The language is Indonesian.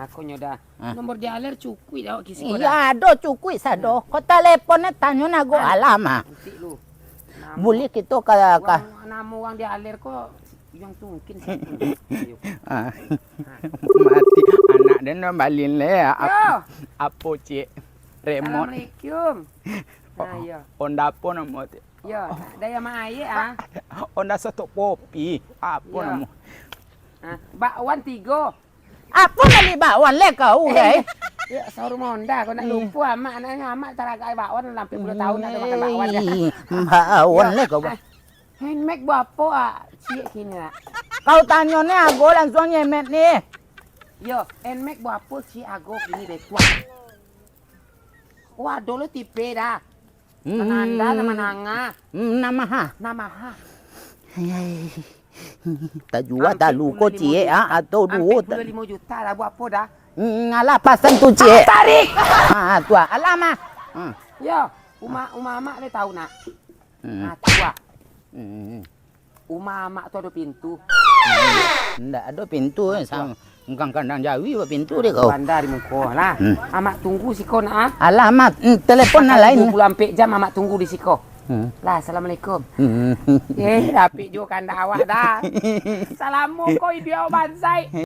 Aku nyoda nomor dialer cukui dah kisi ko Iya, do cukui sado. Ko teleponnya tanyo na go alama. Nanti lu. Buli kito ka Namu uang dialer ko yang tungkin Mati anak dia nak balin le. Apa cik remote. Assalamualaikum. Ayo. Honda apa nama tu? Yo, daya mak aye ah. Honda satu kopi. Apa Ya. nama? Bakwan 3. apa na libawan le kau guys. Ya, saur monda kau nak lupa mak anak taragai bakwan sampai 10 tahun nak makan bakwan ya. Bawan le kau. Handmade berapa cik kini nak? Kau tanyo ni ago langsung nyemet ni. Yo, handmade berapa cik ago kini betua. Wah, dulu tipe dah. Menanda nama nanga. Nama ha. Nama ha. Tak jual tak luko cie atau duit. 25 juta lah buat apa dah? Ngalah pasan tu cie. Tarik. Tua alama. Yo, mak dia tahu nak. Tua. Mak tu ada pintu. Ndak ada pintu sang engkang kandang Jawi apa pintu dia kau. Bandar di muka lah. Amak tunggu siko nak. Alamat telepon lain. 24 jam amak tunggu di siko. Lah, assalamualaikum. Dapik juga kanda awak dah. Salamu kau dia bansai.